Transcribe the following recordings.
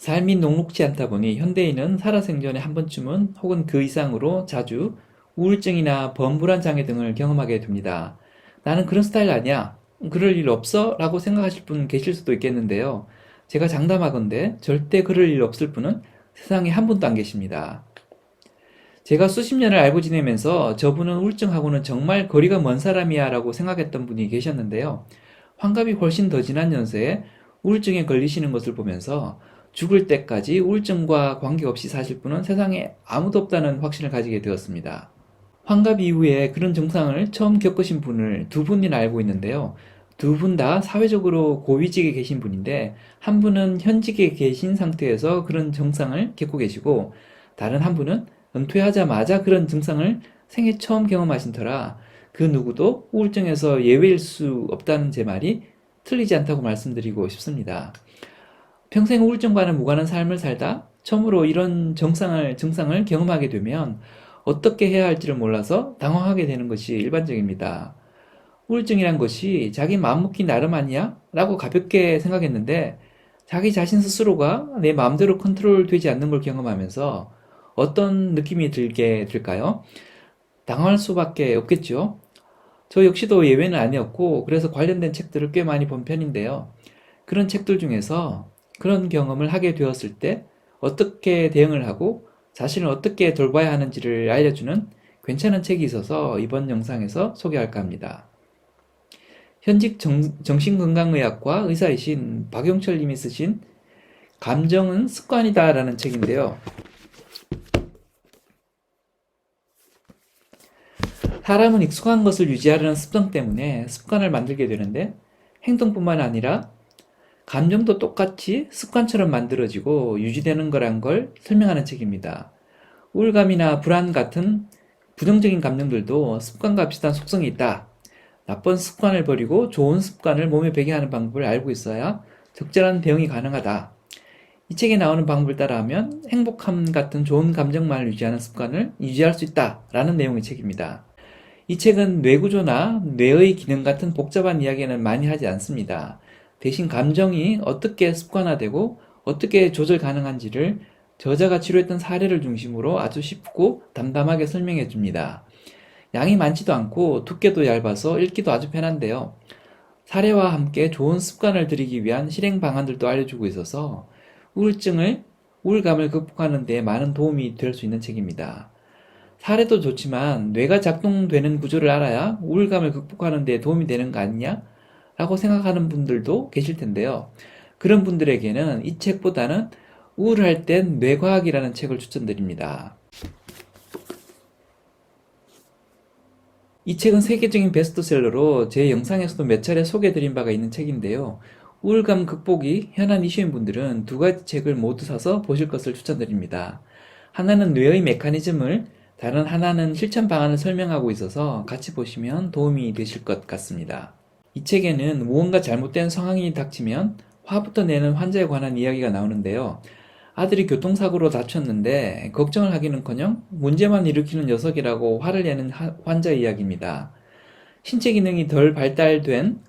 삶이 녹록지 않다 보니 현대인은 살아생전에 한 번쯤은 혹은 그 이상으로 자주 우울증이나 범불안 장애 등을 경험하게 됩니다. 나는 그런 스타일 아니야. 그럴 일 없어? 라고 생각하실 분 계실 수도 있겠는데요. 제가 장담하건대 절대 그럴 일 없을 분은 세상에 한 분도 안 계십니다. 제가 수십 년을 알고 지내면서 저분은 우울증하고는 정말 거리가 먼 사람이야 라고 생각했던 분이 계셨는데요. 환갑이 훨씬 더 지난 연세에 우울증에 걸리시는 것을 보면서 죽을 때까지 우울증과 관계없이 사실 분은 세상에 아무도 없다는 확신을 가지게 되었습니다. 환갑 이후에 그런 증상을 처음 겪으신 분을 두 분이나 알고 있는데요. 두 분 다 사회적으로 고위직에 계신 분인데, 한 분은 현직에 계신 상태에서 그런 증상을 겪고 계시고, 다른 한 분은 은퇴하자마자 그런 증상을 생애 처음 경험하신 터라 그 누구도 우울증에서 예외일 수 없다는 제 말이 틀리지 않다고 말씀드리고 싶습니다. 평생 우울증과는 무관한 삶을 살다 처음으로 이런 증상을 경험하게 되면 어떻게 해야 할지를 몰라서 당황하게 되는 것이 일반적입니다. 우울증이란 것이 자기 마음먹기 나름 아니야? 라고 가볍게 생각했는데 자기 자신 스스로가 내 마음대로 컨트롤 되지 않는 걸 경험하면서 어떤 느낌이 들게 될까요? 당황할 수밖에 없겠죠. 저 역시도 예외는 아니었고 그래서 관련된 책들을 꽤 많이 본 편인데요. 그런 책들 중에서 그런 경험을 하게 되었을 때 어떻게 대응을 하고 자신을 어떻게 돌봐야 하는지를 알려주는 괜찮은 책이 있어서 이번 영상에서 소개할까 합니다. 현직 정신건강의학과 의사이신 박용철 님이 쓰신 감정은 습관이다 라는 책인데요. 사람은 익숙한 것을 유지하려는 습성 때문에 습관을 만들게 되는데 행동뿐만 아니라 감정도 똑같이 습관처럼 만들어지고 유지되는 거란 걸 설명하는 책입니다. 우울감이나 불안 같은 부정적인 감정들도 습관과 비슷한 속성이 있다. 나쁜 습관을 버리고 좋은 습관을 몸에 배게 하는 방법을 알고 있어야 적절한 대응이 가능하다. 이 책에 나오는 방법을 따라하면 행복함 같은 좋은 감정만을 유지하는 습관을 유지할 수 있다라는 내용의 책입니다. 이 책은 뇌구조나 뇌의 기능 같은 복잡한 이야기는 많이 하지 않습니다. 대신 감정이 어떻게 습관화되고 어떻게 조절 가능한지를 저자가 치료했던 사례를 중심으로 아주 쉽고 담담하게 설명해 줍니다. 양이 많지도 않고 두께도 얇아서 읽기도 아주 편한데요. 사례와 함께 좋은 습관을 들이기 위한 실행 방안들도 알려주고 있어서 우울감을 극복하는 데 많은 도움이 될 수 있는 책입니다. 사례도 좋지만 뇌가 작동되는 구조를 알아야 우울감을 극복하는 데 도움이 되는 거 아니냐? 라고 생각하는 분들도 계실 텐데요. 그런 분들에게는 이 책보다는 우울할 땐 뇌과학이라는 책을 추천드립니다. 이 책은 세계적인 베스트셀러로 제 영상에서도 몇 차례 소개해드린 바가 있는 책인데요. 우울감 극복이 현안 이슈인 분들은 두 가지 책을 모두 사서 보실 것을 추천드립니다. 하나는 뇌의 메커니즘을, 다른 하나는 실천 방안을 설명하고 있어서 같이 보시면 도움이 되실 것 같습니다. 이 책에는 무언가 잘못된 상황이 닥치면 화부터 내는 환자에 관한 이야기가 나오는데요. 아들이 교통사고로 다쳤는데 걱정을 하기는커녕 문제만 일으키는 녀석이라고 화를 내는 환자 이야기입니다. 신체 기능이 덜 발달된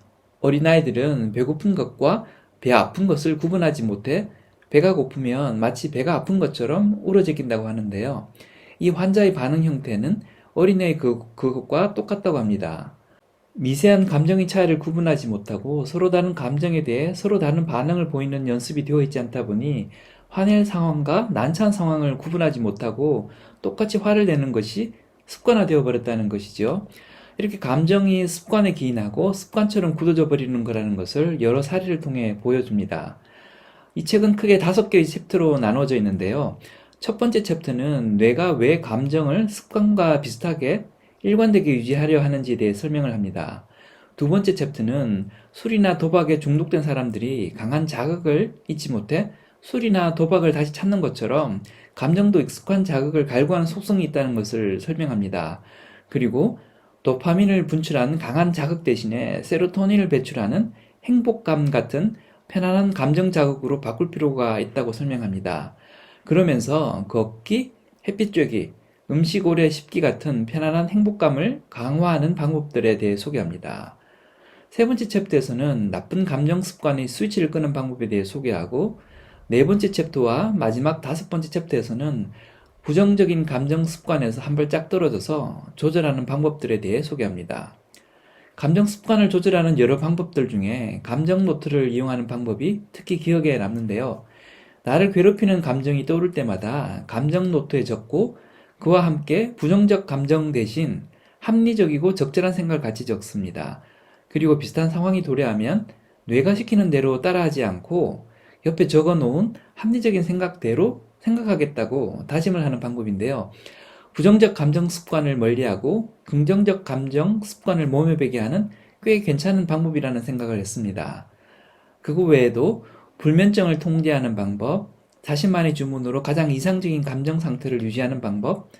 어린아이들은 배고픈 것과 배 아픈 것을 구분하지 못해 배가 고프면 마치 배가 아픈 것처럼 울어제낀다고 하는데요. 이 환자의 반응 형태는 어린애의 그것과 똑같다고 합니다. 미세한 감정의 차이를 구분하지 못하고 서로 다른 감정에 대해 서로 다른 반응을 보이는 연습이 되어 있지 않다 보니 화낼 상황과 난처한 상황을 구분하지 못하고 똑같이 화를 내는 것이 습관화되어 버렸다는 것이죠. 이렇게 감정이 습관에 기인하고 습관처럼 굳어져 버리는 거라는 것을 여러 사례를 통해 보여줍니다. 이 책은 크게 5개의 챕터로 나누어져 있는데요. 첫 번째 챕터는 뇌가 왜 감정을 습관과 비슷하게 일관되게 유지하려 하는지에 대해 설명을 합니다. 두 번째 챕터는 술이나 도박에 중독된 사람들이 강한 자극을 잊지 못해 술이나 도박을 다시 찾는 것처럼 감정도 익숙한 자극을 갈구하는 속성이 있다는 것을 설명합니다. 그리고 도파민을 분출하는 강한 자극 대신에 세로토닌을 배출하는 행복감 같은 편안한 감정 자극으로 바꿀 필요가 있다고 설명합니다. 그러면서 걷기, 햇빛 쬐기, 음식 오래 씹기 같은 편안한 행복감을 강화하는 방법들에 대해 소개합니다. 세 번째 챕터에서는 나쁜 감정 습관의 스위치를 끄는 방법에 대해 소개하고 네 번째 챕터와 마지막 다섯 번째 챕터에서는 부정적인 감정 습관에서 한 발짝 떨어져서 조절하는 방법들에 대해 소개합니다. 감정 습관을 조절하는 여러 방법들 중에 감정 노트를 이용하는 방법이 특히 기억에 남는데요. 나를 괴롭히는 감정이 떠오를 때마다 감정 노트에 적고 그와 함께 부정적 감정 대신 합리적이고 적절한 생각을 같이 적습니다. 그리고 비슷한 상황이 도래하면 뇌가 시키는 대로 따라하지 않고 옆에 적어 놓은 합리적인 생각대로 생각하겠다고 다짐을 하는 방법인데요. 부정적 감정 습관을 멀리하고 긍정적 감정 습관을 몸에 배게 하는 꽤 괜찮은 방법이라는 생각을 했습니다. 그거 외에도 불면증을 통제하는 방법, 자신만의 주문으로 가장 이상적인 감정 상태를 유지하는 방법,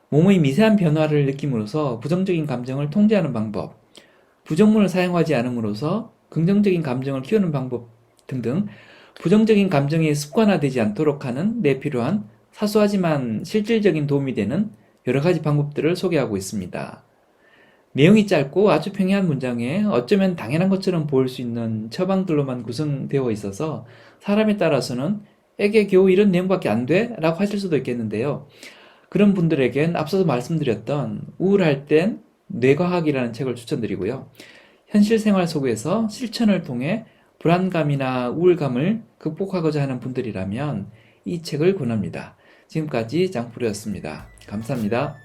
몸의 미세한 변화를 느낌으로써 부정적인 감정을 통제하는 방법, 부정문을 사용하지 않음으로써 긍정적인 감정을 키우는 방법 등등 부정적인 감정이 습관화되지 않도록 하는 데 필요한 사소하지만 실질적인 도움이 되는 여러 가지 방법들을 소개하고 있습니다. 내용이 짧고 아주 평이한 문장에 어쩌면 당연한 것처럼 보일 수 있는 처방들로만 구성되어 있어서 사람에 따라서는 에게 겨우 이런 내용밖에 안 돼? 라고 하실 수도 있겠는데요. 그런 분들에겐 앞서서 말씀드렸던 우울할 땐 뇌과학이라는 책을 추천드리고요. 현실 생활 속에서 실천을 통해 불안감이나 우울감을 극복하고자 하는 분들이라면 이 책을 권합니다. 지금까지 장프로였습니다. 감사합니다.